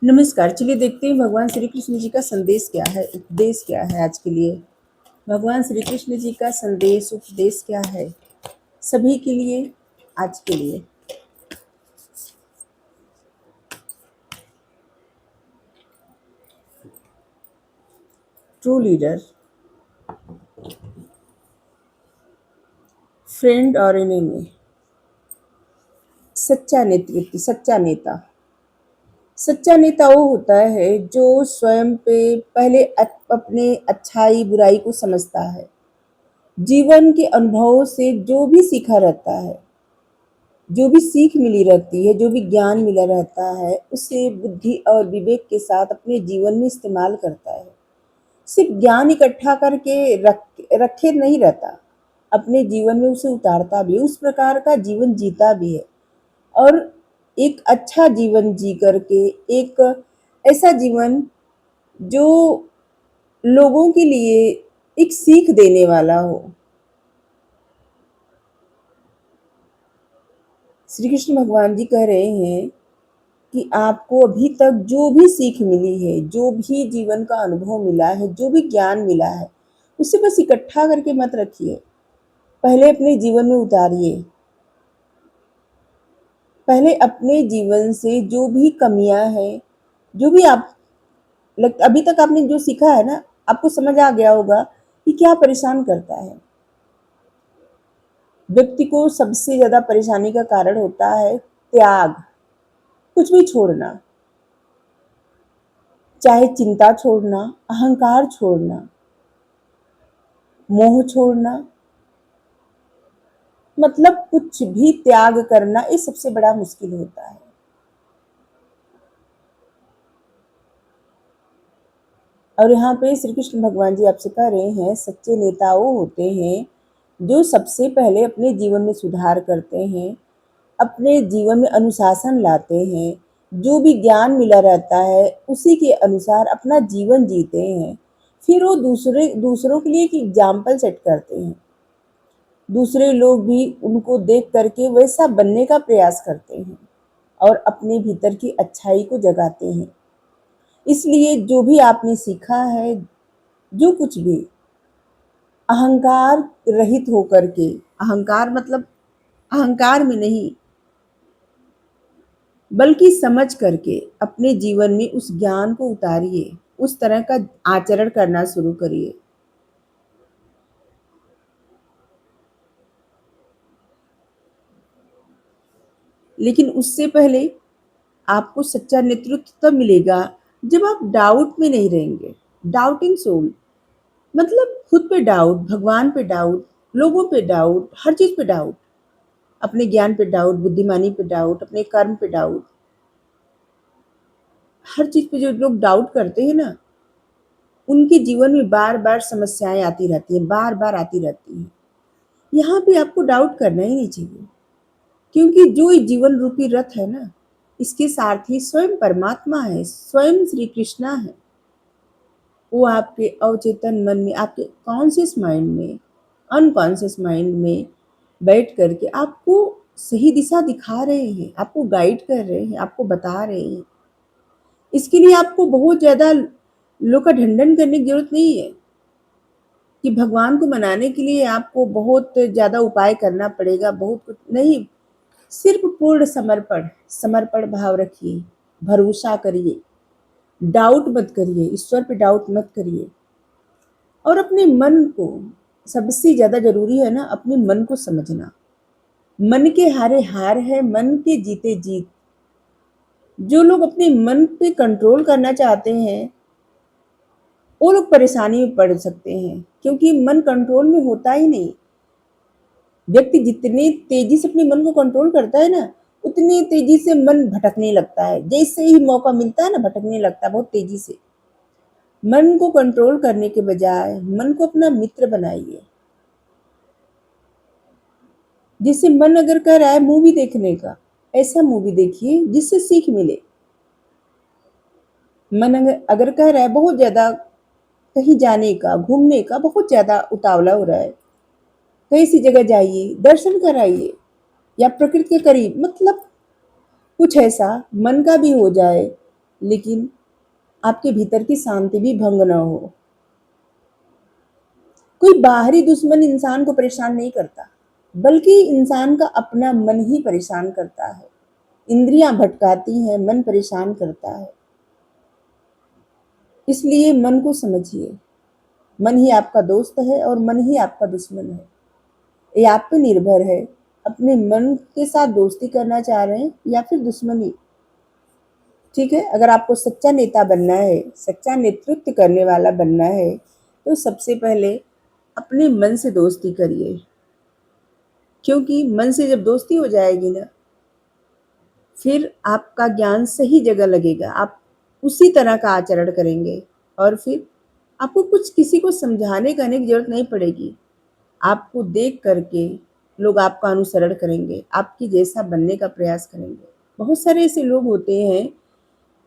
नमस्कार। चलिए देखते हैं भगवान श्री कृष्ण जी का संदेश क्या है, उपदेश क्या है आज के लिए। भगवान श्री कृष्ण जी का संदेश उपदेश क्या है सभी के लिए आज के लिए। ट्रू लीडर, फ्रेंड और एनिमी। सच्चा नेतृत्व, सच्चा नेता। सच्चा नेता वो होता है जो स्वयं पे पहले अपने अच्छाई बुराई को समझता है, जीवन के अनुभवों से जो भी सीखा रहता है, जो भी सीख मिली रहती है, जो भी ज्ञान मिला रहता है, उसे बुद्धि और विवेक के साथ अपने जीवन में इस्तेमाल करता है। सिर्फ ज्ञान इकट्ठा करके रखे नहीं रहता, अपने जीवन में उसे उतारता भी, उस प्रकार का जीवन जीता भी है। और एक अच्छा जीवन जी करके एक ऐसा जीवन जो लोगों के लिए एक सीख देने वाला हो। श्री कृष्ण भगवान जी कह रहे हैं कि आपको अभी तक जो भी सीख मिली है, जो भी जीवन का अनुभव मिला है, जो भी ज्ञान मिला है, उसे बस इकट्ठा करके मत रखिए, पहले अपने जीवन में उतारिए। पहले अपने जीवन से जो भी कमियां हैं, जो भी अभी तक आपने जो सीखा है ना, आपको समझ आ गया होगा कि क्या परेशान करता है। व्यक्ति को सबसे ज्यादा परेशानी का कारण होता है त्याग, कुछ भी छोड़ना, चाहे चिंता छोड़ना, अहंकार छोड़ना, मोह छोड़ना, मतलब कुछ भी त्याग करना, ये सबसे बड़ा मुश्किल होता है। और यहाँ पे श्री कृष्ण भगवान जी आपसे कह रहे हैं, सच्चे नेता वो होते हैं जो सबसे पहले अपने जीवन में सुधार करते हैं, अपने जीवन में अनुशासन लाते हैं, जो भी ज्ञान मिला रहता है उसी के अनुसार अपना जीवन जीते हैं। फिर वो दूसरों के लिए एक एग्जाम्पल सेट करते हैं, दूसरे लोग भी उनको देख करके वैसा बनने का प्रयास करते हैं और अपने भीतर की अच्छाई को जगाते हैं। इसलिए जो भी आपने सीखा है, जो कुछ भी, अहंकार रहित होकर के, अहंकार मतलब अहंकार में नहीं, बल्कि समझ करके अपने जीवन में उस ज्ञान को उतारिए, उस तरह का आचरण करना शुरू करिए। लेकिन उससे पहले आपको सच्चा नेतृत्व तब मिलेगा जब आप डाउट में नहीं रहेंगे। डाउटिंग सोल मतलब खुद पे डाउट, भगवान पे डाउट, लोगों पे डाउट, हर चीज पे डाउट, अपने ज्ञान पे डाउट, बुद्धिमानी पे डाउट, अपने कर्म पे डाउट, हर चीज पे जो लोग डाउट करते हैं ना, उनके जीवन में बार बार समस्याएं आती रहती हैं, बार बार आती रहती हैं। यहाँ पे आपको डाउट करना ही नहीं चाहिए, क्योंकि जो ये जीवन रूपी रथ है ना, इसके सारथी स्वयं परमात्मा है, स्वयं श्री कृष्णा है। वो आपके अवचेतन मन में, आपके कॉन्शियस माइंड में, अनकॉन्शियस माइंड में बैठ करके आपको सही दिशा दिखा रहे हैं, आपको गाइड कर रहे हैं, आपको बता रहे हैं। इसके लिए आपको बहुत ज्यादा लोग का ढंडन करने की जरूरत नहीं है कि भगवान को मनाने के लिए आपको बहुत ज्यादा उपाय करना पड़ेगा, बहुत कुछ नहीं। सिर्फ पूर्ण समर्पण, समर्पण भाव रखिए, भरोसा करिए, डाउट मत करिए, ईश्वर पे डाउट मत करिए। और अपने मन को, सबसे ज्यादा जरूरी है ना अपने मन को समझना। मन के हारे हार है, मन के जीते जीत। जो लोग अपने मन पे कंट्रोल करना चाहते हैं वो लोग परेशानी में पड़ सकते हैं, क्योंकि मन कंट्रोल में होता ही नहीं। व्यक्ति जितनी तेजी से अपने मन को कंट्रोल करता है ना, उतनी तेजी से मन भटकने लगता है। जैसे ही मौका मिलता है ना, भटकने लगता है बहुत तेजी से। मन को कंट्रोल करने के बजाय मन को अपना मित्र बनाइए। जिससे मन अगर कह रहा है मूवी देखने का, ऐसा मूवी देखिए जिससे सीख मिले। मन अगर कह रहा है बहुत ज्यादा कहीं जाने का, घूमने का, बहुत ज्यादा उतावला हो रहा है, तो ऐसी जगह जाइए, दर्शन कराइए, या प्रकृति के करीब, मतलब कुछ ऐसा मन का भी हो जाए, लेकिन आपके भीतर की शांति भी भंग ना हो। कोई बाहरी दुश्मन इंसान को परेशान नहीं करता, बल्कि इंसान का अपना मन ही परेशान करता है। इंद्रियां भटकाती हैं, मन परेशान करता है। इसलिए मन को समझिए। मन ही आपका दोस्त है और मन ही आपका दुश्मन है। ये आप पे निर्भर है, अपने मन के साथ दोस्ती करना चाह रहे हैं या फिर दुश्मनी। ठीक है, अगर आपको सच्चा नेता बनना है, सच्चा नेतृत्व करने वाला बनना है, तो सबसे पहले अपने मन से दोस्ती करिए। क्योंकि मन से जब दोस्ती हो जाएगी ना, फिर आपका ज्ञान सही जगह लगेगा, आप उसी तरह का आचरण करेंगे और फिर आपको कुछ किसी को समझाने करने की जरूरत नहीं पड़ेगी। आपको देख करके लोग आपका अनुसरण करेंगे, आपकी जैसा बनने का प्रयास करेंगे। बहुत सारे ऐसे लोग होते हैं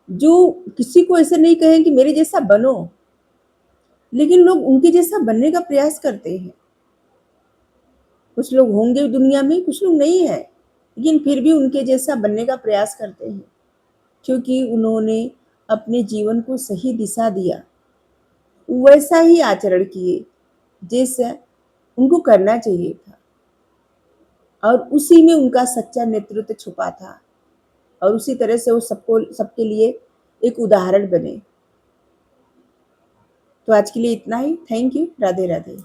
जो किसी को ऐसे नहीं कहें कि मेरे जैसा बनो, लेकिन लोग उनके जैसा बनने का प्रयास करते हैं। कुछ लोग होंगे दुनिया में, कुछ लोग नहीं है, लेकिन फिर भी उनके जैसा बनने का प्रयास करते हैं, क्योंकि उन्होंने अपने जीवन को सही दिशा दिया, वैसा ही आचरण किए जैसा उनको करना चाहिए था, और उसी में उनका सच्चा नेतृत्व छुपा था, और उसी तरह से वो सबके लिए एक उदाहरण बने। तो आज के लिए इतना ही। Thank you. राधे राधे।